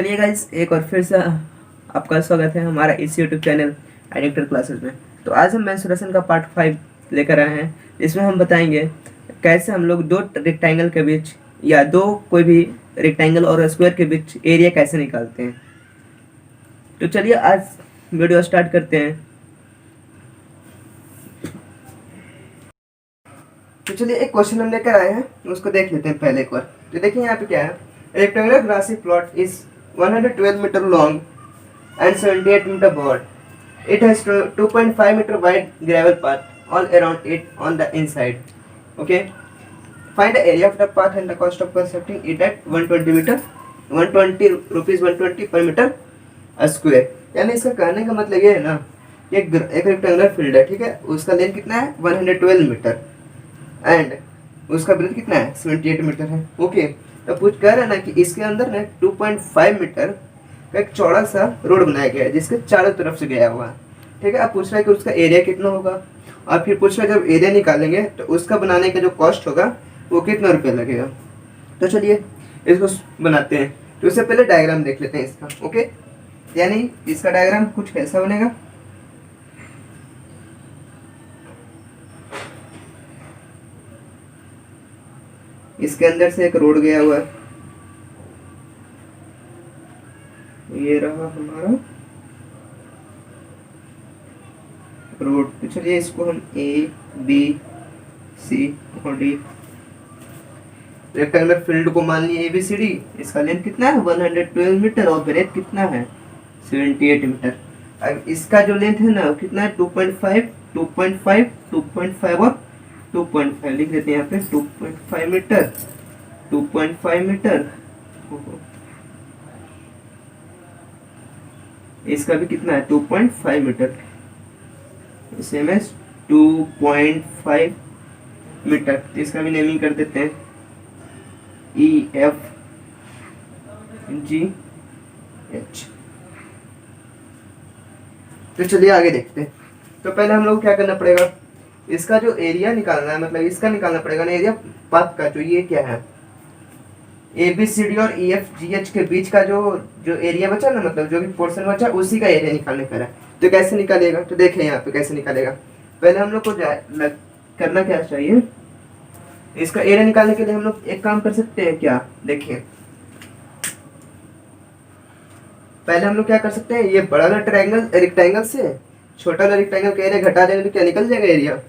चलिए गाइस, एक और फिर से आपका स्वागत है हमारा इस यूट्यूब चैनल एडिक्टर क्लासेस में। तो आज हम मेंसुरेशन का पार्ट 5 लेकर आए हैं। इसमें हम बताएंगे कैसे हम लोग दो रेक्टेंगल के बीच या दो कोई भी रेक्टेंगल और स्क्वायर के बीच एरिया कैसे निकालते हैं। तो चलिए आज वीडियो स्टार्ट करते हैं। तो चलिए एक क्वेश्चन हम लेकर आए हैं, उसको देख लेते हैं पहले एक बार। तो देखिए यहाँ पे क्या है, rectangular grassy plot is 112 metre long and 78 meter broad. It has 2.5 meter wide gravel path all around it on the inside. Okay. Find the area of the path and the cost of constructing it at 120 meter, 120 rupees 120 per meter a square. यानी इसका कहने का मतलब ये है ना, एक rectangular field है, ठीक है, उसका लेंथ कितना है 112 मीटर एंड उसका ब्रेथ कितना है 78 मीटर है। ओके, तो पूछ कह रहा है ना कि इसके अंदर ना 2.5 मीटर का एक चौड़ा सा रोड बनाया गया है जिसके चारों तरफ से गया हुआ है, ठीक है। अब पूछ रहा है कि उसका एरिया कितना होगा, और फिर पूछ रहा है जब एरिया निकालेंगे तो उसका बनाने का जो कॉस्ट होगा वो कितना रुपया लगेगा। तो चलिए इसको बनाते हैं। तो उससे पहले डायग्राम देख लेते हैं इसका। ओके, यानी इसका डायग्राम कुछ कैसा बनेगा। इसके अंदर से एक रोड गया हुआ है, ये रहा हमारा रोड। तो चलिए इसको हम ए बी सी और डी रेक्टेंगुलर फील्ड को मान लिए ए बी सी डी। इसका लेंथ कितना है 112 मीटर और ब्रेथ कितना है 78 मीटर। अब इसका जो लेंथ है ना कितना है 2.5 2.5 2.5 और 2.5 लिख देते हैं यहाँ पे 2.5 मीटर 2.5 मीटर। इसका भी कितना है 2.5 मीटर, सेम एज 2.5 मीटर। तो इसका भी नेमिंग कर देते हैं ई एफ जी एच। तो चलिए आगे देखते हैं। तो पहले हम लोग क्या करना पड़ेगा, इसका जो एरिया निकालना है, मतलब इसका निकालना पड़ेगा ना एरिया पाथ का। जो ये क्या है ए बी सी डी और ई एफ जी एच के बीच का जो एरिया बचा ना, मतलब जो भी पोर्शन बचा उसी का एरिया निकालने का है। तो कैसे निकालेगा, तो देखें यहाँ पे कैसे निकालेगा। पहले हम लोग को करना क्या चाहिए, इसका एरिया निकालने के लिए हम लोग एक काम कर सकते हैं। क्या देखिए, पहले हम लोग क्या कर सकते हैं, ये बड़ा वाला रेक्टेंगल से छोटा वाला रेक्टेंगल का एरिया घटा देंगे तो क्या निकल जाएगा एरिया।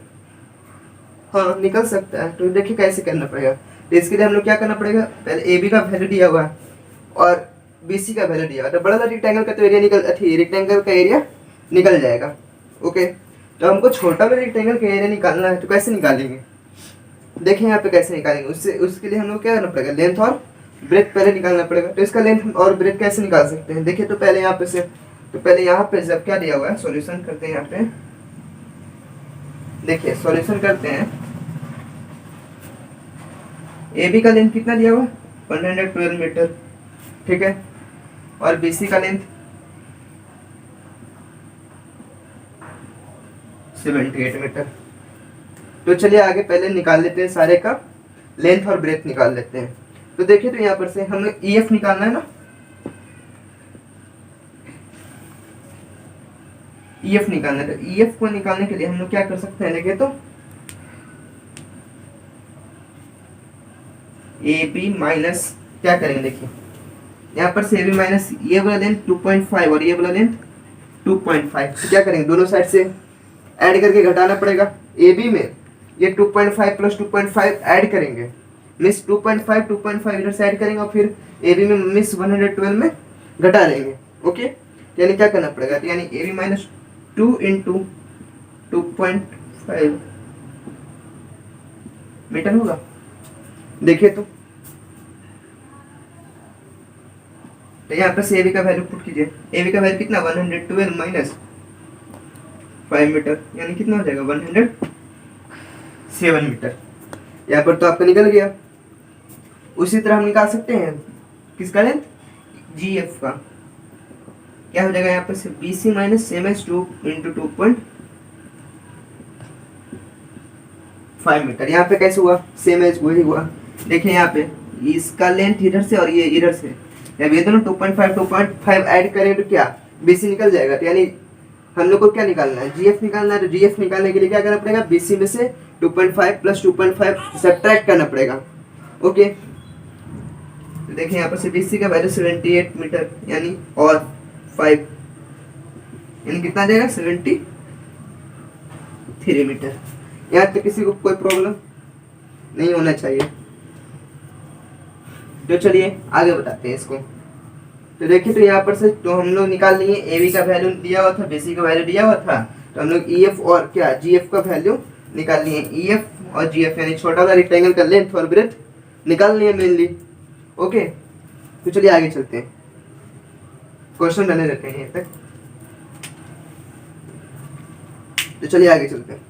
हाँ, निकल सकता है। तो देखिए कैसे करना पड़ेगा। तो इसके लिए हम लोग क्या करना पड़ेगा, पहले ए बी का वैल्यू दिया हुआ है और बी सी का वैल्यू दिया हुआ है। तो बड़ा वाला रेक्टेंगल का तो एरिया रेक्टेंगल का एरिया निकल जाएगा। ओके, तो हमको छोटा वाला रेक्टेंगल का एरिया निकालना है। तो कैसे निकालेंगे, देखिए यहाँ पे कैसे निकालेंगे। उसके लिए हम लोग क्या करना पड़ेगा, लेंथ और ब्रेथ पहले निकालना पड़ेगा। तो इसका लेंथ और ब्रेथ कैसे निकाल सकते हैं, देखिए। तो पहले यहाँ पे से पहले यहाँ पे जब क्या दिया हुआ है, सॉल्यूशन करते हैं। यहाँ पे देखिए सॉल्यूशन करते हैं। ए बी का लेंथ कितना दिया हुआ है 112 मीटर, ठीक है, और बी सी का लेंथ 78 मीटर। तो चलिए आगे पहले निकाल लेते हैं, सारे का लेंथ और ब्रेथ निकाल लेते हैं। तो देखिए, तो यहाँ पर से हमें ई एफ निकालना है ना, ई एफ निकालना है। तो ई एफ को निकालने के लिए हम लोग क्या कर सकते हैं, देखिए तो ए बी माइनस क्या करेंगे, देखिए यहाँ पर से ए बी माइनस ये वाला लेंथ 2.5 और ये वाला लेंथ 2.5। तो क्या करेंगे, दोनों साइड से ऐड करके घटाना पड़ेगा। ए बी में ये 2.5 प्लस 2.5 ऐड करेंगे, मिस 2.5 इधर से ऐड करेंगे और फिर ए बी में मिस 112 में घटा देंगे। ओके, यानी क्या करना पड़ेगा, यानी A B minus 2 into 2.5 metre होगा। देखिए तो यहाँ पर से ए बी का वैल्यू पुट कीजिए। ए बी का वैल्यू कितना 112 माइनस 5 मीटर, यानी कितना हो जाएगा 107 मीटर। यहाँ पर तो आपका निकल गया। उसी तरह हम निकाल सकते हैं किसका लेंथ, जी एफ का। क्या हो जाएगा यहाँ पर से B C minus same as 2 into 2.5 metre. यहाँ पे कैसे हुआ, सेम एज वही हुआ। देखिए यहाँ पे इसका लेंथ इधर से और ये इधर से, जब ये दोनों 2.5 ऐड करें तो क्या BC निकल जाएगा। तो यानी हम लोग को क्या निकालना है, GF निकालना है। तो GF निकालने के लिए क्या करना पड़ेगा, BC में से 2.5 प्लस 2.5 सब्ट्रैक्ट करना पड़ेगा। ओके, तो देखिए यहाँ पर से BC का वैल्यू 78 मीटर यानी और 5 यानी कितना जाएगा 73 मीटर। यहाँ तक किसी को कोई प्रॉब्लम नहीं होना चाहिए। तो चलिए आगे बताते हैं इसको। तो देखिए, तो यहाँ पर से तो हम लोग निकाल लिए, AB का वैल्यू दिया हुआ था, BC का वैल्यू दिया हुआ था, तो हम लोग EF और क्या GF का वैल्यू निकाल लिए। EF और GF यानी छोटा वाला रेक्टेंगल का लेंथ और ब्रेथ निकाल लिए मेनली। ओके, तो चलिए आगे चलते हैं, क्वेश्चन बने रहते हैं यहाँ तक। तो चलिए आगे चलते हैं।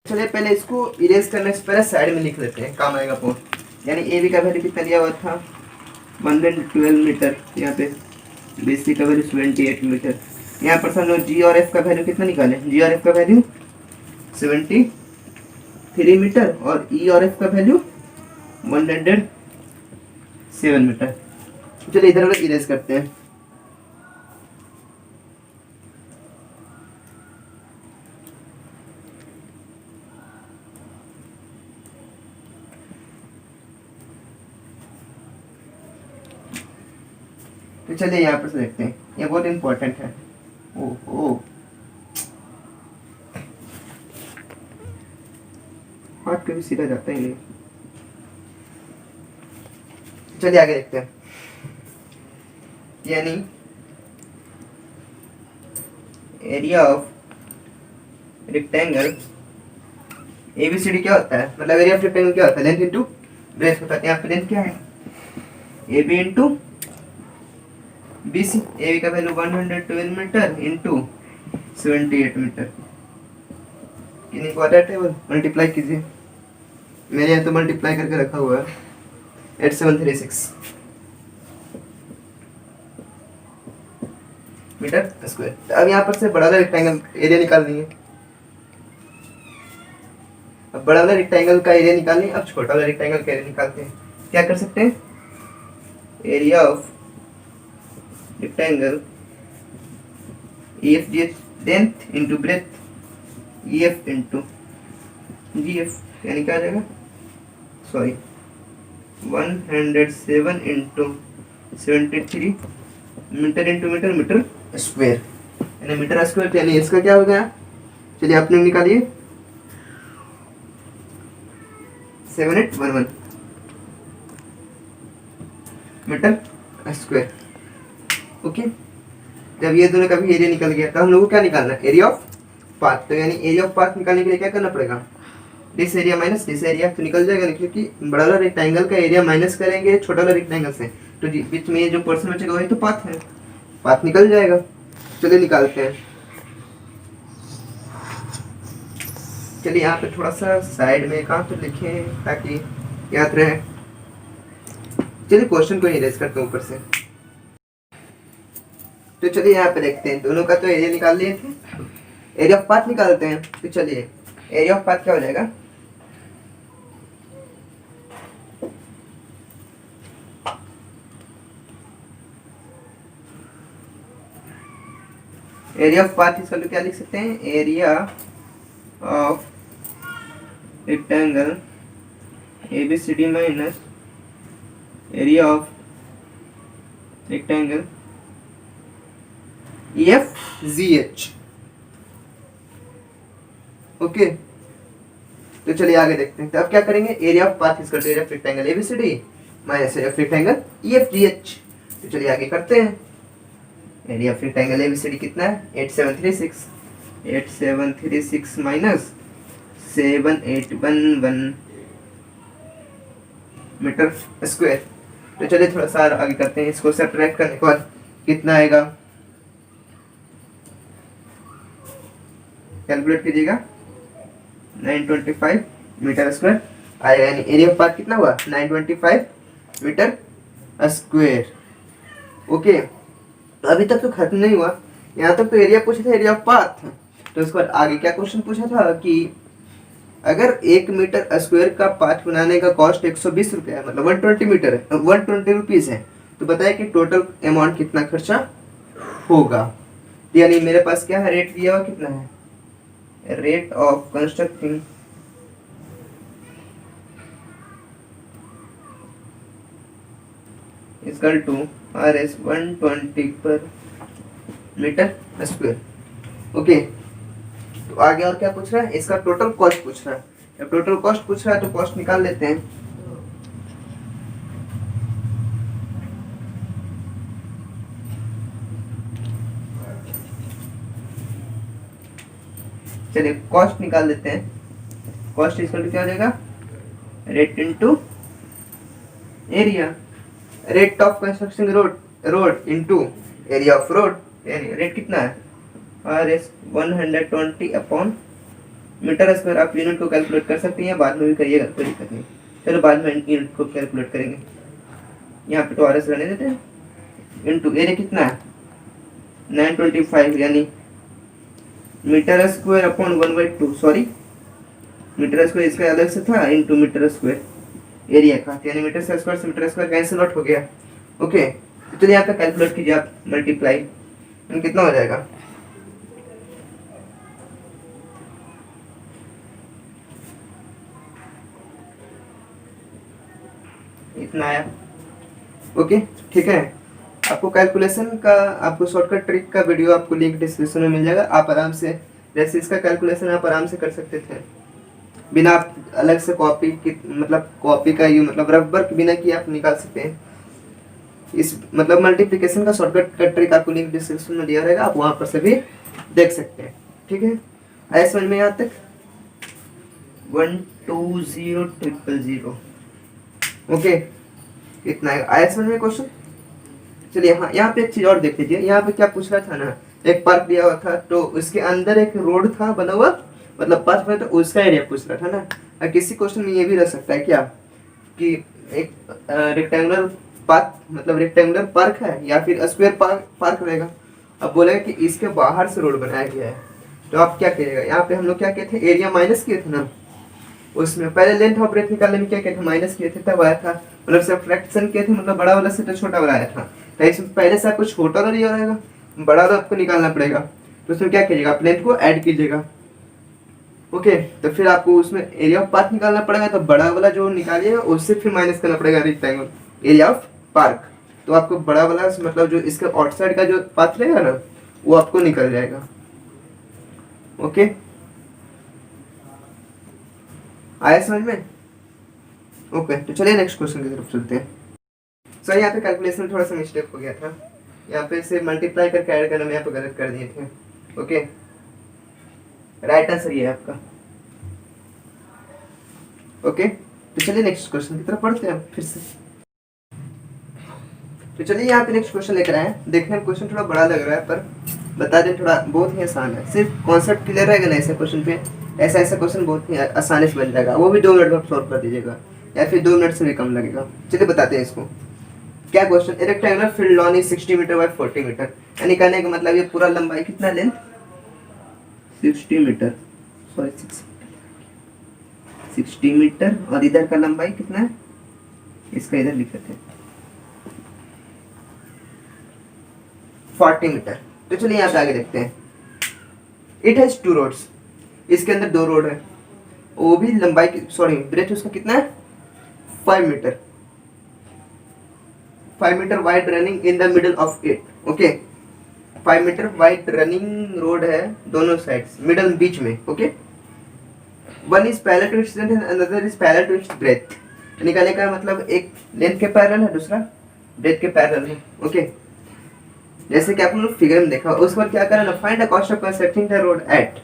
चलिए पहले इसको इरेज करने से पहले साइड में लिख लेते हैं, काम आएगा फोन। यानी AB का वैल्यू कितना दिया हुआ था 112 मीटर, यहाँ पे BC का वैल्यू 78 मीटर। यहाँ पर हम लोग G और F का वैल्यू कितना निकाले, G और F का वैल्यू 73 मीटर और E और F का वैल्यू 107 मीटर। चलिए इधर उधर इरेज करते हैं। तो चलिए यहाँ पर से देखते हैं, ये बहुत इंपॉर्टेंट है। ओ हाथ कभी सीधा जाता ही नहीं। चलिए आगे देखते हैं। यानी एरिया ऑफ रेक्टेंगल ABCD क्या होता है, मतलब एरिया ऑफ रेक्टेंगल क्या होता है, लेंथ इंटू ब्रेथ होता है। यहाँ पे लेंथ क्या है AB इंटू BC। AB का वैल्यू 112 मीटर इंटू 78 मीटर। कितनी क्वाड्रेट टेबल मल्टीप्लाई कीजिए, मेरे यहाँ तो मल्टीप्लाई करके रखा हुआ है 8736 मीटर स्क्वायर। तो अब यहाँ पर से बड़ा वाला रेक्टेंगल एरिया निकाल लेंगे। अब बड़ा वाला रेक्टेंगल का एरिया निकाल लेंगे, अब छोटा वाला रेक्टेंगल का एरिया निकालते हैं। क्या कर सकते हैं, area of rectangle EFGH length into breadth EF into GF यानी क्या आ जाएगा, sorry 107 into 73 metre into metre, metre square यानी मीटर स्क्वायर। यानी इसका क्या हो गया, चलिए आपने निकालिए 7811 मीटर स्क्वायर। ओके, जब ये दोनों का भी एरिया निकल गया तो हम लोग को क्या निकालना है, एरिया ऑफ पाथ। तो यानी एरिया ऑफ पाथ निकालने के लिए क्या करना पड़ेगा, this area minus this area, तो निकल जाएगा। क्योंकि बड़ा वाला रेक्टेंगल का एरिया माइनस करेंगे छोटा वाला रेक्टेंगल से, तो बीच में जो पोर्शन बचेगा वही तो पाथ है, पाथ निकल जाएगा। चलिए निकालते हैं। चलिए यहाँ पे थोड़ा सा साइड में कहाँ तो लिखें ताकि याद रहे। चलिए क्वेश्चन को इरेज करते हैं ऊपर से। तो चलिए यहाँ पे देखते हैं, दोनों का तो एरिया निकाल लिए थे, एरिया ऑफ पाथ निकालते हैं। तो चलिए एरिया ऑफ पाथ क्या हो जाएगा, एरिया ऑफ पाथ इसका क्या लिख सकते हैं, area of rectangle ABCD minus area of rectangle EFGH। Okay, तो चलिए आगे देखते हैं। तो अब क्या करेंगे, एरिया ऑफ पाथ इसका area of rectangle ABCD minus area of rectangle EFGH। तो चलिए आगे करते हैं। एरिया ऑफ रेक्टेंगल ABCD कितना है 8736 माइनस 7811 मीटर स्क्वायर। तो चलिए थोड़ा सा आगे करते हैं, इसको सब्ट्रैक्ट करने के बाद कितना आएगा, कैलकुलेट कीजिएगा 925 मीटर स्क्वायर आएगा। यानी एरिया ऑफ पाथ कितना हुआ 925 मीटर स्क्वायर। ओके, अभी तक तो खत्म नहीं हुआ, यहाँ तक तो एरिया पूछा था एरिया ऑफ पाथ, तो उसके बाद आगे क्या क्वेश्चन पूछा था कि अगर 1 मीटर स्क्वायर का पाथ बनाने का कॉस्ट 120 रुपया है, मतलब 120 मीटर है, 120 रुपीज़ है, तो बताए कि टोटल अमाउंट कितना खर्चा होगा। यानी मेरे पास क्या है, रेट दिया हुआ कितना है, rate of constructing equal to RS 120 पर मीटर स्क्वायर। ओके, तो आगे और क्या पूछ रहा है, इसका टोटल कॉस्ट पूछ रहा है। जब टोटल कॉस्ट पूछ रहा है तो कॉस्ट निकाल लेते हैं। चलिए कॉस्ट निकाल लेते हैं। कॉस्ट इक्वल टू क्या हो जाएगा, rate into area, rate of construction road into area of road. Rate कितना है, RS 120 अपॉन मीटर स्क्वायर। आप यूनिट को कैलकुलेट कर सकते हैं, बाद में भी करिएगा, कोई दिक्कत नहीं। चलो बाद में यूनिट को कैलकुलेट करेंगे, यहाँ पे तो RS रहने देते हैं। इनटू एरिया कितना है 925, यानी metre square upon 1/2, sorry metre square इसका अलग से था, इनटू मीटर स्क्वायर एरिया का, यानी मीटर स्क्वायर से मीटर स्क्वायर कैंसिल आउट हो गया। ओके, तो चलिए यहाँ पे कैलकुलेट कीजिए आप, मल्टीप्लाई कितना हो जाएगा, इतना आया। ओके ठीक है, आपको कैलकुलेशन का, आपको शॉर्टकट ट्रिक का वीडियो आपको लिंक डिस्क्रिप्शन में मिल जाएगा। आप आराम से, जैसे इसका कैलकुलेशन आप आराम से कर सकते थे बिना आप अलग से कॉपी की, मतलब कॉपी का यूज, मतलब रबर के बिना कि आप निकाल सकते हैं। इस मतलब मल्टीप्लिकेशन का शॉर्टकट का ट्रिक आपको लिंक डिस्क्रिप्शन में दिया रहेगा, आप वहाँ पर से भी देख सकते हैं। ठीक है, आया समझ में यहाँ तक, 120,000। ओके, इतना आया समझ में क्वेश्चन। चलिए हाँ, यहाँ पे एक चीज और देख लीजिए, यहाँ पे क्या पूछ रहा था ना, एक पार्क दिया हुआ था, तो उसके अंदर एक रोड था बना हुआ, मतलब पार्क में, तो उसका एरिया पूछ रहा था ना। और किसी क्वेश्चन में ये भी रह सकता है क्या कि एक रेक्टेंगुलर पार्क, मतलब रेक्टेंगुलर पार्क है या फिर स्क्वायर पार्क रहेगा। अब बोलेगा कि इसके बाहर से रोड बनाया गया है, तो आप क्या करिएगा, यहाँ पे हम लोग क्या किए थे, एरिया माइनस किए थे ना, उसमें पहले लेंथ ऑफ ब्रेथ निकालने में क्या किया था, माइनस किए थे, तब आया था, मतलब सब्ट्रैक्शन किए थे, मतलब बड़ा वाला से तो छोटा वाला आया था। तो इसमें पहले से आपको छोटा वाला नहीं रहेगा, बड़ा वाला आपको निकालना पड़ेगा। तो उसमें क्या कीजिएगा, आप लेंथ को ऐड कीजिएगा। ओके, तो फिर आपको उसमें एरिया ऑफ पार्क निकालना पड़ेगा, तो बड़ा वाला जो निकालिएगा उससे फिर माइनस करना पड़ेगा रेक्टेंगल एरिया ऑफ पार्क। तो आपको बड़ा वाला, मतलब जो इसके आउटसाइड का जो पाथ रहेगा ना, वो आपको निकल जाएगा। ओके, आया समझ में। ओके, तो चलिए नेक्स्ट क्वेश्चन की तरफ चलते हैं। सर यहाँ पे कैलकुलेशन में थोड़ा सा मिस्टेक हो गया था, यहाँ पे से मल्टीप्लाई करके ऐड करने में यहाँ पे गलत कर दिए थे। ओके, राइट आंसर ये है आपका। ओके, तो चलिए नेक्स्ट क्वेश्चन की तरफ पढ़ते हैं फिर से। तो चलिए यहाँ पे नेक्स्ट क्वेश्चन लेकर आए हैं। देखने में क्वेश्चन थोड़ा बड़ा लग रहा है, पर बता दें थोड़ा बहुत ही आसान है, सिर्फ कॉन्सेप्ट क्लियर रहेगा ना ऐसे क्वेश्चन पे, ऐसा क्वेश्चन बहुत ही आसानी से बन जाएगा, वो भी 2 मिनट में सॉल्व कर दीजिएगा, या फिर 2 मिनट से भी कम लगेगा। चलिए बताते हैं इसको। क्या question, a rectangular field lawn is 60 metre by 40 metre, यानी कहने का मतलब ये पूरा लंबाई कितना, लेंथ 60 मीटर, सॉरी 60 मीटर, और इधर का लंबाई कितना है, इसका इधर लिख देते हैं 40 मीटर। तो चलिए यहाँ पे आगे देखते हैं। इट हैज 2 रोड्स, इसके अंदर 2 रोड है, वो भी लंबाई, सॉरी ब्रेथ उसका कितना है 5 metre, 5 metre wide running in the middle of it. Okay, 5 metre wide running road है दोनों साइड्स, मिडल बीच में। Okay, one is parallel to its length and another is parallel to its breadth, निकालने का मतलब एक लेंथ के parallel है, दूसरा ब्रेथ के पैरेलल है। ओके, जैसे कि आप लोग फिगर में देखा, उस पर क्या करना, find the cost of constructing the road at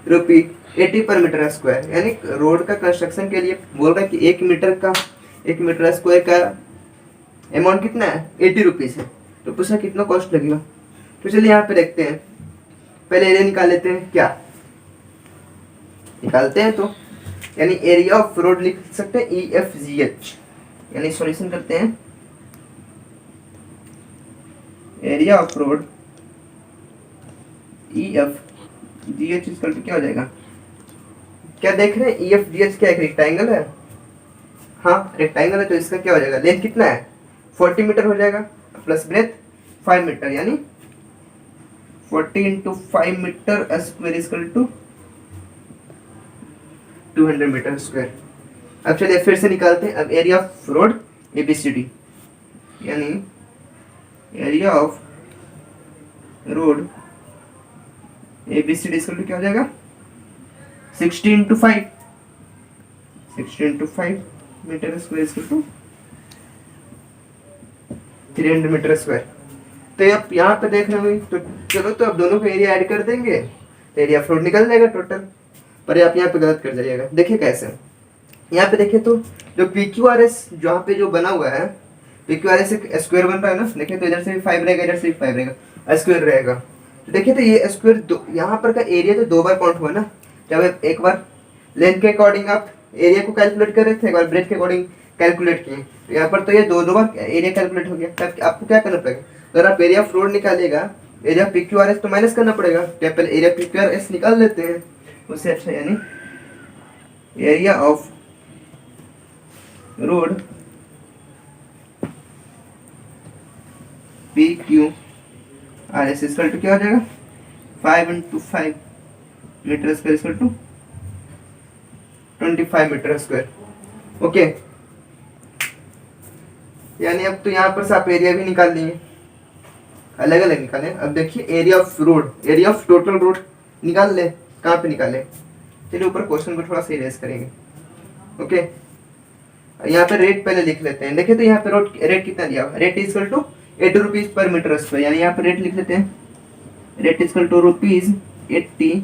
₹80 per metre square, यानी रोड का कंस्ट्रक्शन के लिए बोल रहा है कि 1 मीटर स्क्वायर का अमाउंट कितना है, 80 रुपीज़ है। तो पूछा कितना कॉस्ट लगेगा। तो चलिए यहाँ पे देखते हैं, पहले एरिया निकाल लेते हैं, क्या निकालते हैं, तो यानी एरिया ऑफ रोड लिख सकते हैं EFGH, यानी सॉल्यूशन करते हैं, area of road EF G H equal to क्या हो जाएगा, क्या देख रहे हैं, ई एफ डी एच क्या एक रेक्टेंगल है, हाँ रेक्टेंगल है, तो इसका क्या हो जाएगा, लेंथ कितना है 40 मीटर हो जाएगा, प्लस ब्रेथ 5 मीटर, यानी 40 into 5 metre square equal to 200 metre square. अब चलिए फिर से निकालते हैं। अब एरिया ऑफ रोड एबीसीडी, यानी area of road ABCD equal to क्या हो जाएगा, 60 into 5 metre square equal to 300 metre square. तो आप यहाँ पे देख रहे होंगे, तो चलो तो अब दोनों को एरिया ऐड कर देंगे तो एरिया ऑफ रोड निकल जाएगा टोटल। पर आप यहाँ पे गलत कर जाइएगा, देखिए कैसे, यहाँ पे देखिए तो जो पी क्यू आर एस जहाँ पे जो बना हुआ है, पी क्यू आर एस एक स्क्वायर बन रहा है ना, देखिए तो इधर से भी 5 रहेगा, इधर से भी 5 रहेगा, स्क्वायर रहेगा। तो देखिए तो ये स्क्वायर यहाँ पर का एरिया तो 2 बार काउंट हुआ ना, जब एक बार लेंथ के अकॉर्डिंग आप एरिया को कैलकुलेट कर रहे थे, एक बार ब्रेथ के अकॉर्डिंग कैलकुलेट किए, तो यहाँ पर तो ये दो बार एरिया कैलकुलेट हो गया। तब आपको क्या करना पड़ेगा, अगर आप एरिया ऑफ रोड निकालिएगा, area P Q R S तो माइनस करना पड़ेगा, क्या पहले area P Q R S निकाल लेते हैं उससे अच्छा, यानी area of road P Q R S equal to क्या हो जाएगा, 5 into 5 metre square equal to 25 metre square. Okay, यानी अब तो यहाँ पर से आप एरिया भी निकाल लिए, अलग अलग निकाले। अब देखिए area of road, area of total road निकाल ले, कहाँ पे निकाले, चलिए ऊपर क्वेश्चन को थोड़ा सा इरेज करेंगे। ओके, यहाँ पे रेट पहले लिख लेते हैं। देखिए तो यहाँ पे रोड रेट कितना दिया हुआ, rate equal to 80 rupees per metre square, यानी यहाँ पे रेट लिख लेते हैं, rate equal to ₹80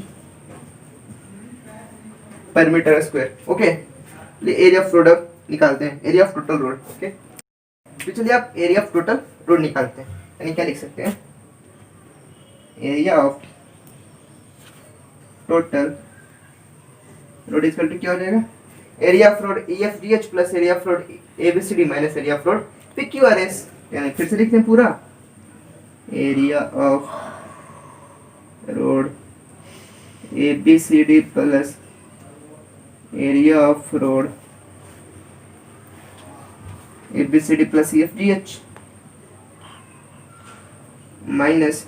per metre square. Okay, area of road निकालते हैं, area of total road. Okay, तो चलिए आप एरिया ऑफ टोटल रोड निकालते हैं, यानी क्या लिख सकते हैं, area of total road equal to क्या हो जाएगा, area of road E F D H plus area of road A B C D minus area of road P Q R S, यानी फिर से लिखते हैं पूरा, area of road A B C D plus area of road A B C D plus E F D H minus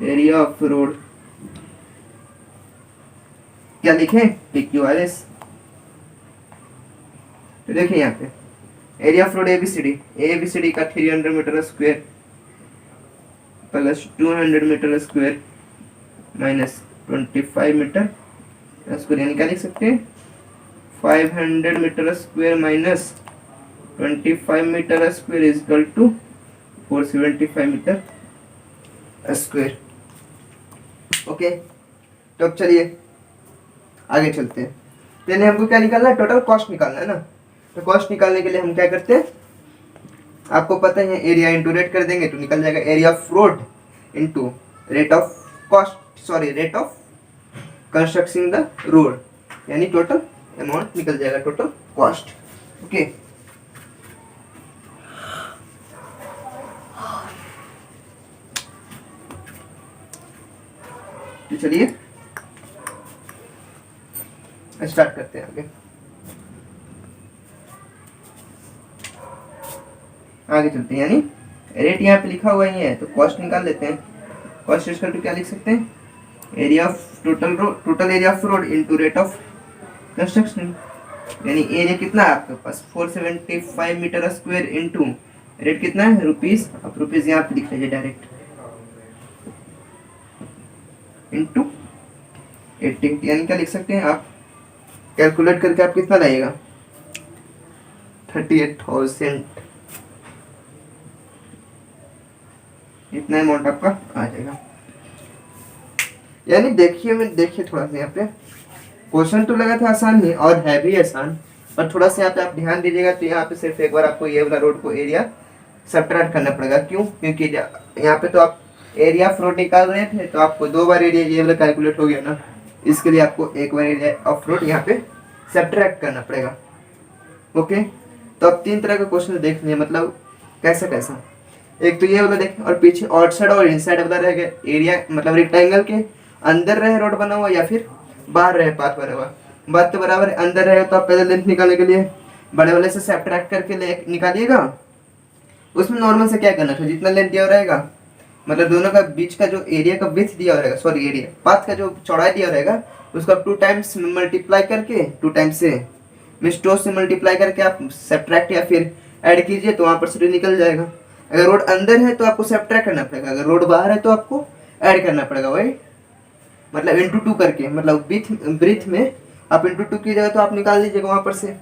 area of road क्या लिखें, P Q R S. तो देखिए यहाँ पे एरिया ऑफ रोड एबीसीडी का 300 metre square plus 200 metre square minus 25 metre square, यानी क्या लिख सकते हैं, 500 metre square minus 25 metre square is equal to 475 metre square. Okay, तो अब चलिए आगे चलते हैं। यानी हमको क्या निकालना है, टोटल कॉस्ट निकालना है ना। तो कॉस्ट निकालने के लिए हम क्या करते हैं, आपको पता है एरिया इंटू रेट कर देंगे तो निकल जाएगा area of road into rate of cost, sorry rate of constructing the road, यानी टोटल अमाउंट निकल जाएगा, टोटल कॉस्ट। ओके, तो चलिए स्टार्ट करते हैं आगे चलते हैं। यानी रेट यहाँ पे लिखा हुआ ही है, तो कॉस्ट निकाल लेते हैं। कॉस्ट इक्वल टू क्या लिख सकते हैं, area of total area of road into rate of construction, यानी एरिया कितना है आपके पास 475 मीटर स्क्वायर इनटू रेट कितना है रुपीस, अब रुपीस यहाँ पे लिख लीजिए डायरेक्ट, इनटू 80, यानी क्या लिख सकते हैं आप, कैलकुलेट करके आप कितना लाइएगा 38,000, इतना अमाउंट आपका आ जाएगा। यानी देखिए थोड़ा सा यहाँ पे क्वेश्चन तो लगा था आसान ही और है भी आसान, पर थोड़ा सा यहाँ पे आप ध्यान दीजिएगा। तो यहाँ पे सिर्फ एक बार आपको ये वाला रोड को एरिया सब्ट्रैक्ट करना पड़ेगा, क्यों, क्योंकि यहाँ पे तो आप एरिया ऑफ रोड निकाल रहे थे तो आपको 2 बार एरिया ये वाला कैलकुलेट हो गया ना, इसके लिए आपको एक बार एरिया ऑफ रोड यहाँ पे सब्ट्रैक्ट करना पड़ेगा। ओके, तो अब 3 तरह का क्वेश्चन देख लिया, मतलब कैसा एक तो ये वाला देखें और पीछे आउटसाइड और इनसाइड वाला रह गया एरिया, मतलब रेक्टेंगल के अंदर रहे रोड बना हुआ या फिर बाहर रहे पाथ बना हुआ। बात तो बराबर है, अंदर रहे तो आप पहले लेंथ निकालने के लिए बड़े वाले से सब्ट्रैक्ट करके ले निकालिएगा। उसमें नॉर्मल से क्या करना था, जितना लेंथ दिया रहेगा मतलब दोनों का बीच का जो एरिया का विड्थ दिया रहेगा, सॉरी एरिया पाथ का जो चौड़ाई दिया रहेगा उसको आप 2 टाइम्स मल्टीप्लाई करके 2 टाइम्स से मीन्स 2 से मल्टीप्लाई करके आप सब्ट्रैक्ट या फिर ऐड कीजिए तो वहाँ पर से निकल जाएगा। अगर रोड अंदर है तो आपको सब्ट्रैक्ट करना पड़ेगा, अगर रोड बाहर है तो आपको ऐड करना पड़ेगा। वही मतलब इंटू 2 करके, मतलब ब्रीथ में आप इंटू 2 कीजिएगा तो आप निकाल लीजिएगा वहाँ पर से।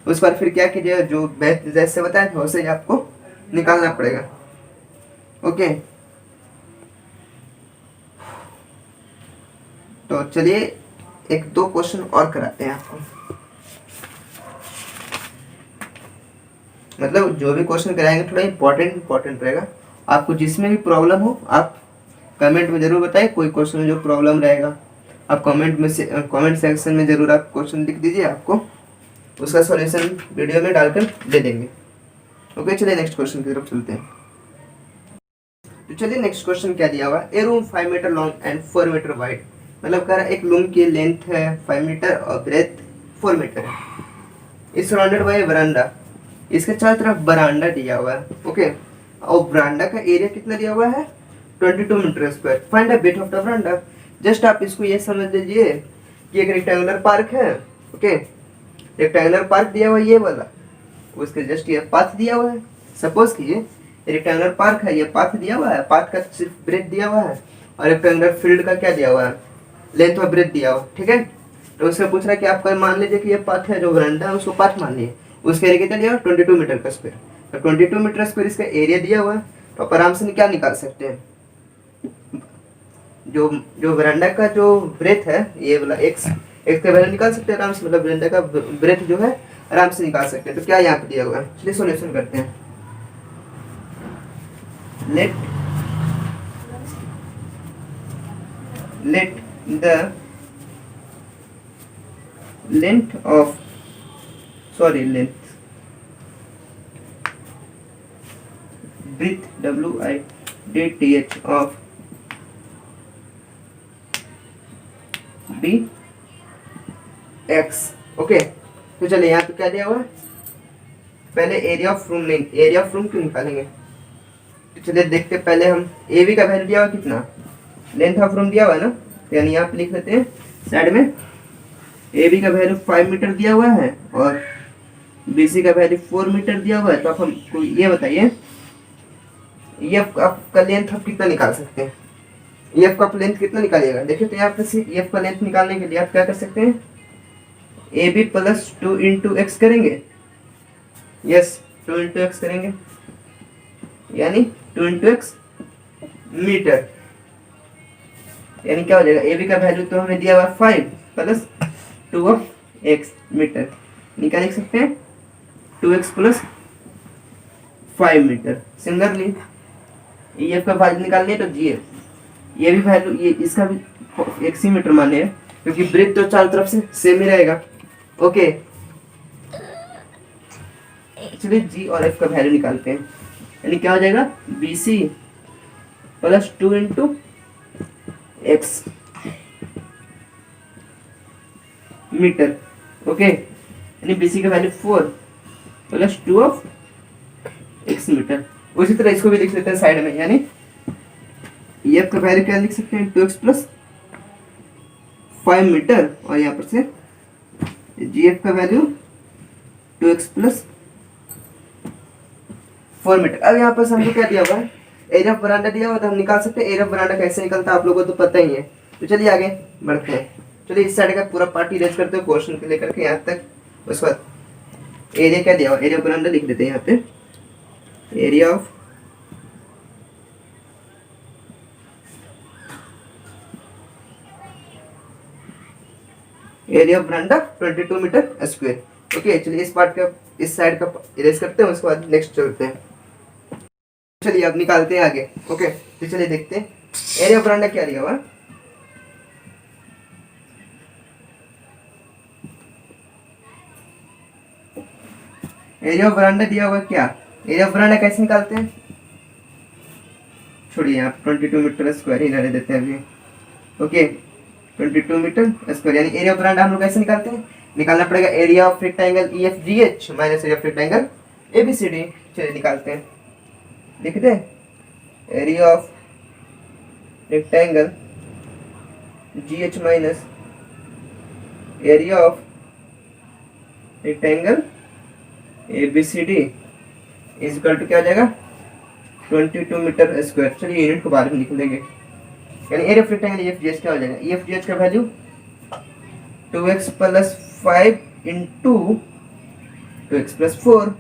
उस पर फिर क्या कीजिएगा, जो जैसे बताया था वैसे ही आपको निकालना पड़ेगा। ओके, तो चलिए 1-2 क्वेश्चन और कराते हैं आपको। मतलब जो भी क्वेश्चन कराएंगे थोड़ा इंपॉर्टेंट रहेगा। आपको जिसमें भी प्रॉब्लम हो आप कमेंट में जरूर बताइए। कोई क्वेश्चन में जो प्रॉब्लम रहेगा आप कमेंट सेक्शन में जरूर आप क्वेश्चन लिख दीजिए, आपको उसका सॉल्यूशन वीडियो में डालकर दे देंगे। ओके, चलिए नेक्स्ट क्वेश्चन की तरफ चलते हैं। तो चलिए नेक्स्ट क्वेश्चन क्या दिया हुआ, a room 5 metre long and 4 metre wide. मतलब कह रहा है एक रूम की लेंथ है 5 मीटर और ब्रेथ 4 मीटर है। इस सराउंडेड बाय बरांडा, इसके चारों तरफ बरांडा दिया हुआ है। ओके, और बरांडा का एरिया कितना दिया हुआ है 22 metre square. Find the width of the verandah. Just आप इसको ये समझ लीजिए कि एक रेक्टेंगुलर पार्क है। ओके, रेक्टेंगुलर पार्क दिया हुआ है ये वाला, उसके जस्ट ये पाथ दिया हुआ है। सपोज कीजिए रेक्टेंगुलर पार्क है, ये पाथ दिया हुआ है, पाथ का सिर्फ ब्रेथ दिया हुआ है और रेक्टेंगुलर फील्ड का क्या दिया हुआ है, लेंथ और ब्रेथ दिया हुआ। ठीक है, तो उससे पूछ रहा है कि आपका मान लीजिए कि ये पाथ है, जो बरांडा है उसको पाथ मान लीजिए, उसके एरिया कितना दिया हुआ 22 मीटर का स्क्वायर। तो 22 मीटर स्क्वायर इसका एरिया दिया हुआ है, तो आप आराम से क्या निकाल सकते हैं, जो बरांडा का जो ब्रेथ है ये वाला एक्स का वैल्यू निकाल सकते हैं आराम से। मतलब बरांडा का ब्रेथ जो है आराम से निकाल सकते हैं। तो क्या यहाँ पे दिया हुआ है, चलिए सॉल्यूशन करते हैं। let the length breadth width of b x। Okay, तो चलिए यहाँ पे क्या दिया हुआ है, पहले एरिया ऑफ रूम लेंगे। एरिया ऑफ रूम क्यों निकालेंगे, तो चलिए देखते हैं। पहले हम ए बी का वैल्यू दिया हुआ कितना, लेंथ ऑफ रूम दिया हुआ है ना, यानी यहाँ पे लिख लेते हैं साइड में ए बी का वैल्यू 5 मीटर दिया हुआ है और बी सी का वैल्यू 4 मीटर दिया हुआ है। तो आप हमको ये बताइए एफ का लेंथ आप कितना निकाल सकते हैं, एफ का लेंथ कितना निकालिएगा। देखिए तो यहाँ पे एफ का लेंथ निकालने के लिए आप क्या कर सकते हैं, A B plus 2 into X करेंगे। यस, 2 इंटू एक्स करेंगे यानी 2 इंटू एक्स मीटर, यानी क्या हो जाएगा, ए बी का वैल्यू तो हमें दिया हुआ 5 प्लस 2 ऑफ एक्स मीटर, निकाल लिख सकते हैं 2x plus 5 metre. Similarly F का वैल्यू निकालनी है तो जी ये भी वैल्यू, ये इसका भी एक्स ही मीटर माने हैं क्योंकि ब्रेथ तो चारों तरफ से सेम ही रहेगा। ओके, चलिए जी और एफ का वैल्यू निकालते हैं, यानी क्या हो जाएगा B C plus 2 into X metre. Okay, यानी बी सी का value 4 plus 2 of X metre. उसी तरह इसको भी लिख लेते हैं साइड में, यानी एफ का वैल्यू क्या लिख सकते हैं 2x प्लस 5 मीटर और यहाँ पर से जी एफ का वैल्यू 2x प्लस 4 मीटर। अब यहाँ पर हमको क्या दिया हुआ है, एरिया ऑफ बरांडा दिया हुआ है, तो हम निकाल सकते हैं एरिया ऑफ बरांडा कैसे निकलता है आप लोगों को तो पता ही है। तो चलिए आगे बढ़ते हैं। चलिए इस साइड का पूरा पार्ट इरेज करते हैं क्वेश्चन को लेकर के यहाँ तक। उसके बाद एरिया क्या दिया हुआ, एरिया ऑफ बरांडा लिख देते हैं यहाँ पे, area of verandah 22 metre square. Okay, चलिए इस पार्ट का इस साइड का इरेज करते हैं, उसके बाद नेक्स्ट चलते हैं। चलिए अब निकालते हैं आगे। ओके, तो चलिए देखते हैं एरिया ऑफ बरांडा क्या दिया हुआ, एरिया ऑफ बरांडा दिया हुआ क्या, एरिया ऑफ बरांडा कैसे निकालते हैं, छोड़िए आप 22 मीटर स्क्वायर ही रहने देते हैं अभी। ओके 22 मीटर स्क्वायर, यानी एरिया ऑफ द हम लोग कैसे निकालते हैं, निकालना पड़ेगा area of rectangle E F G H minus area of rectangle A B C D. चलिए निकालते हैं, लिखते हैं area of rectangle G H minus area of rectangle A B C D is equal to क्या हो जाएगा 22 metre square. चलिए unit को बाद में लिख लेंगे, यानी एरिया ऑफ रेक्टेंगल ईएफजीएच क्या हो जाएगा, ईएफजीएच का value 2x plus 5 into 2x plus 4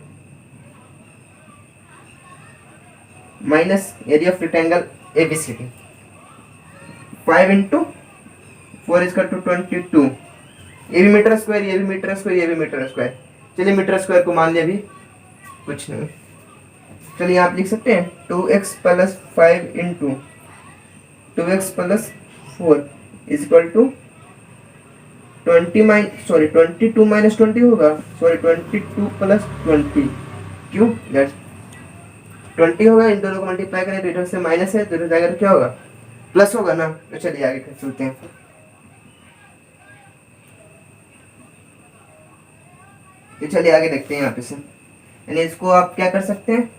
minus area of rectangle ABCD 5 into 4 is to 22, ये भी मीटर स्क्वायर, ये भी मीटर स्क्वायर, ये भी मीटर स्क्वायर। चलिए मीटर स्क्वायर को मान लिया, अभी कुछ नहीं। चलिए आप लिख सकते हैं 2x plus 5 into 2x plus 4 is equal to 22 minus 20 होगा, 22 प्लस 20, क्यों 20 होगा, इन दोनों को मल्टीप्लाई करें तो इधर से माइनस है तो इधर जाएगा तो क्या होगा प्लस होगा ना। तो चलिए आगे फिर चलते हैं, तो चलिए आगे देखते हैं यहाँ पे से, यानी इसको आप क्या कर सकते हैं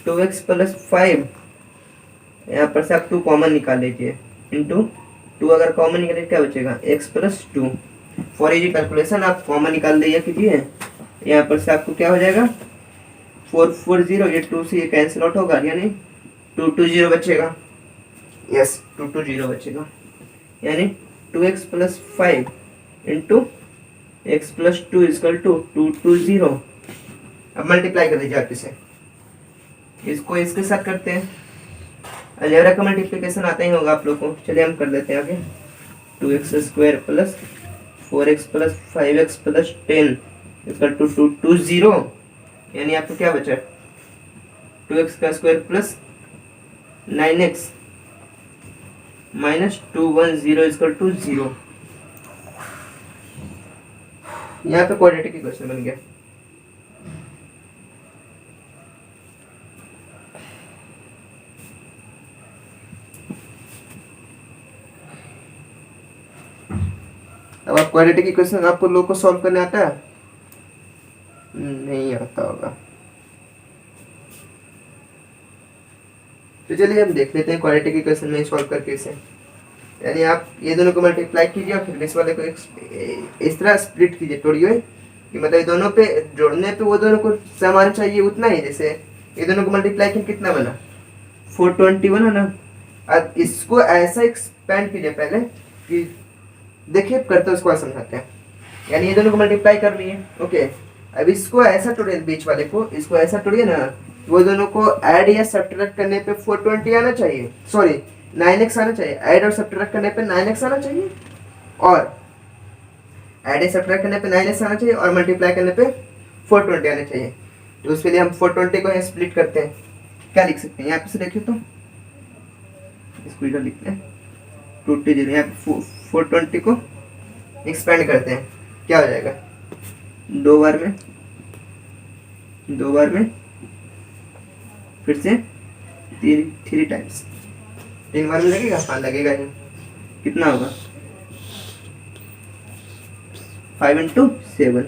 2x प्लस 5, यहाँ पर से आप 2 कॉमन निकाल लीजिए, इंटू 2 अगर कॉमन निकाले क्या बचेगा x plus 2। For easy calculation आप कॉमन निकाल लिया कीजिए, यहाँ पर से आपको क्या हो जाएगा 440, ये 2 से ये कैंसिल आउट होगा, यानी 220 बचेगा, यस 220 बचेगा, यानी 2x plus 5 into x plus 2 is equal to 220। अब मल्टीप्लाई कर दीजिए आप इसे, इसको इसके साथ करते हैं, अलजेब्रा का मल्टीप्लिकेशन आता ही होगा आप लोग को। चलिए हम कर देते हैं आगे, 2x square plus 4x plus 5x plus 10 equal to 220, यानी आपको क्या बचा 2x का square plus 9x minus 210 equal to 0। यहाँ पे क्वाड्रेटिक इक्वेशन बन गया। अब आप क्वाड्रेटिक इक्वेशन आपको लोग को सॉल्व करने आता है, नहीं आता होगा, तो चलिए हम देख लेते हैं क्वाड्रेटिक इक्वेशन में सॉल्व करके इसे। यानी आप ये दोनों को मल्टीप्लाई कीजिए और फिर इस वाले को इस तरह स्प्लिट कीजिए, तोड़िए कि मतलब ये दोनों पे जोड़ने पे वो दोनों को समान चाहिए उतना ही, जैसे ये दोनों को मल्टीप्लाई किया कितना बना 420 बना ना। अब इसको ऐसा एक्सपेंड कीजिए पहले कि देखिए करते उसको समझाते हैं, यानी ये दोनों को मल्टीप्लाई कर लिए, ओके। अब इसको ऐसा तोड़िए, बीच वाले को इसको ऐसा तोड़िए ना, वो दोनों को ऐड या सब्ट्रैक्ट करने पे 420 आना चाहिए, सॉरी 9x आना चाहिए, ऐड और सब्ट्रैक्ट करने पे 9x आना चाहिए, और ऐड या सब्ट्रैक्ट करने पे 9x आना चाहिए, और मल्टीप्लाई करने पे 420 आना चाहिए। तो उसके लिए हम 420 को यहाँ स्प्लिट करते हैं, क्या लिख सकते हैं यहाँ पे से देखिए, तो इसको इधर लिखते हैं 220, यहाँ पे 420 को एक्सपेंड करते हैं, क्या हो जाएगा 2 बार में फिर से 3 टाइम्स, 3 बार में लगेगा, हाँ लगेगा ही, कितना होगा 5 इंटू 7।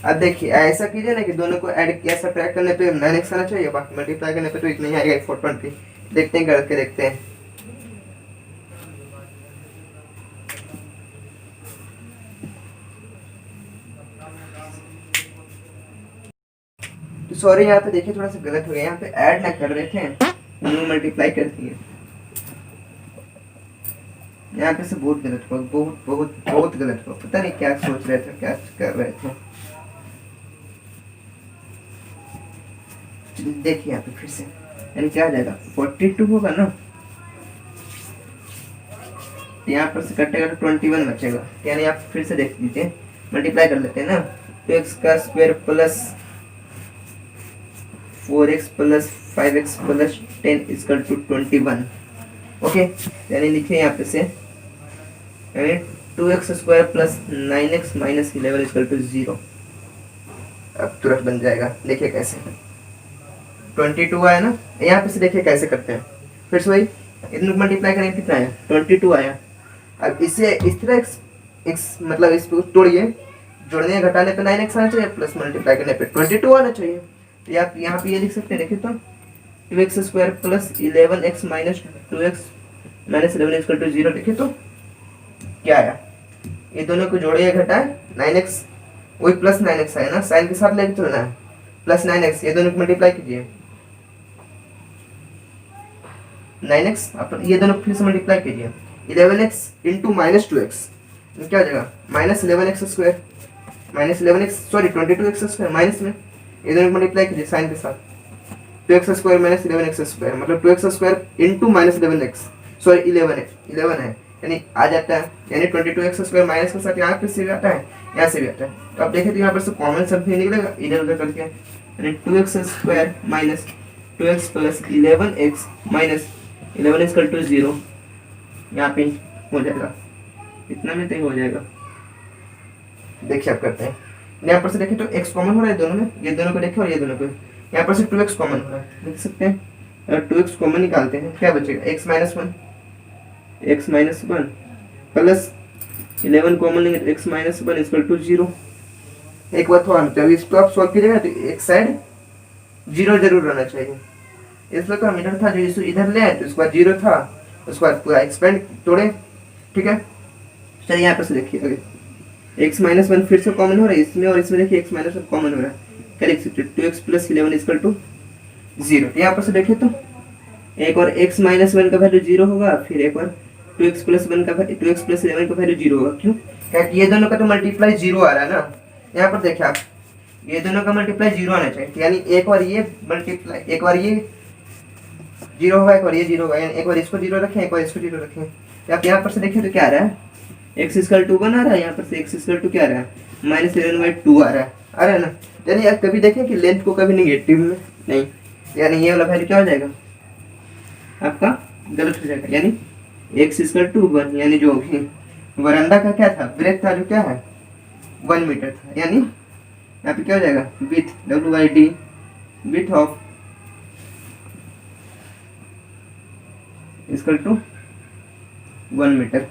अब देखिए ऐसा कीजिए ना कि दोनों को ऐड किया सब्ट्रैक्ट करने पे 9x आना चाहिए, बाकी मल्टीप्लाई करने पे तो इतना ही आएगा 420। देखते हैं करके देखते हैं, तो सॉरी यहाँ पे देखिए थोड़ा सा गलत हो गया, यहाँ पे ऐड ना कर रहे थे, उन्होंने मल्टीप्लाई कर दिए, यहाँ पे से बहुत गलत हुआ, बहुत गलत हुआ, पता नहीं क्या सोच रहे थे, क्या कर रहे थे। देखिए यहाँ पे फिर से, यानी क्या आ जाएगा 42 होगा ना, यहाँ पर से कटेगा तो 21 बचेगा, यानी आप फिर से देख लीजिए, मल्टीप्लाई कर लेते हैं ना, तो x का square plus 4x plus 5x plus 10 equal to 21, okay. यानी लिखिए यहाँ पे से, यानी 2x square plus 9x minus 11 equal to 0। अब तुरंत बन जाएगा, देखिए कैसे 22 आया ना, यहाँ पे से देखिए कैसे करते हैं, फिर से वही ये दोनों मल्टीप्लाई करेंगे कितना आया 22 आया। अब इसे इस तरह x मतलब इसको तोड़िए, जोड़ने या घटाने पे 9x आना चाहिए, प्लस मल्टीप्लाई करने पे 22 आना चाहिए। तो आप यहाँ पे ये लिख सकते हैं, देखिए तो 2x square plus 11x minus 2x minus 11 equal to 0। देखिए तो क्या आया, ये दोनों को जोड़े या घटाए 9x, वही प्लस 9x आया ना, साइन के साथ लेके चलना है, प्लस 9x, ये दोनों को मल्टीप्लाई कीजिए 9x, ये दोनों फिर से मल्टीप्लाई कीजिए 11x इंटू माइनस 2x, क्या हो जाएगा minus 11x square, minus 11x sorry 22x square minus में ये दोनों मल्टीप्लाई कीजिए साइन के साथ, 2x square minus 11x square मतलब 2x square into minus 11x sorry 11 है यानी आ जाता है, यानी 22x स्क्वायर माइनस के साथ यहाँ से भी आता है, यहाँ से भी आता है। तो अब देखें तो यहाँ पर से कॉमन सब भी निकलेगा इधर उधर करके, यानी 2x square minus 2x plus 11x minus 11 equal to 0, यहाँ पे हो जाएगा, इतना में तो हो जाएगा। देखिए आप करते हैं, यहाँ पर से देखिए तो x कॉमन हो रहा है दोनों में, ये दोनों को देखिए और ये दोनों को, यहाँ पर से 2x कॉमन हो रहा है, देख सकते हैं। अगर 2x कॉमन निकालते हैं क्या बचेगा x माइनस 1 प्लस 11 कॉमन लेंगे तो x माइनस 1 इक्वल टू 0। एक बात और जब इसको आप सॉल्व कीजिएगा तो एक साइड 0 जरूर रहना चाहिए, इसलिए तो हम इधर था जो इसको इधर ले आए तो उसके बाद 0 था, उसके बाद पूरा एक्सपेंड तोड़े, ठीक है। चलिए यहाँ पर से देखिए अगर x माइनस 1 फिर से कॉमन हो रहा है इसमें और इसमें, देखिए x माइनस 1 कॉमन हो रहा है, क्या लिख सकते हैं 2x प्लस 11 इक्वल टू 0। यहाँ पर से देखिए तो एक और x माइनस 1 का वैल्यू 0 होगा, फिर एक और 2x प्लस 1 का 2x प्लस 11 का वैल्यू 0 होगा, क्यों क्योंकि ये दोनों का तो मल्टीप्लाई 0 आ रहा है ना। यहाँ पर देखिए आप ये दोनों का मल्टीप्लाई 0 आना चाहिए, यानी एक बार ये मल्टीप्लाई, एक बार ये 0 होगा, एक बार ये 0 होगा, यानी एक बार इसको 0 रखें, एक बार इसको 0 रखें। आप यहाँ पर से देखिए तो क्या आ रहा है x इक्वल टू 1 आ रहा है, यहाँ पर से x इक्वल टू क्या आ रहा है माइनस 11/2 आ रहा है ना। यानी आप कभी देखें कि लेंथ को कभी नेगेटिव में नहीं, यानी ये वाला वैल्यू क्या हो जाएगा आपका गलत हो जाएगा, यानी x इक्वल टू 1, यानी जो भी वरांडा का क्या था ब्रेथ था जो क्या है 1 मीटर था, यानी यहाँ पे क्या हो जाएगा width W/D width of equal to 1 metre.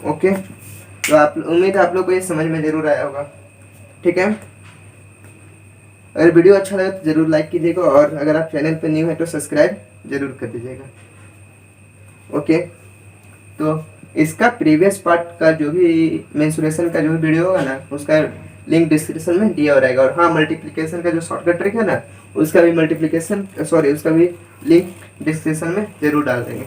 Okay, तो आप उम्मीद है आप लोग को ये समझ में जरूर आया होगा, ठीक है। अगर वीडियो अच्छा लगे तो जरूर लाइक कीजिएगा, और अगर आप चैनल पर न्यू है तो सब्सक्राइब जरूर कर दीजिएगा। ओके, तो इसका प्रीवियस पार्ट का जो भी मेंसुरेशन का जो भी वीडियो होगा ना, उसका लिंक डिस्क्रिप्शन में दिया रहेगा। और हाँ, मल्टीप्लिकेशन का जो शॉर्टकट ट्रिक है ना, उसका भी लिंक डिस्क्रिप्शन में जरूर डाल देंगे।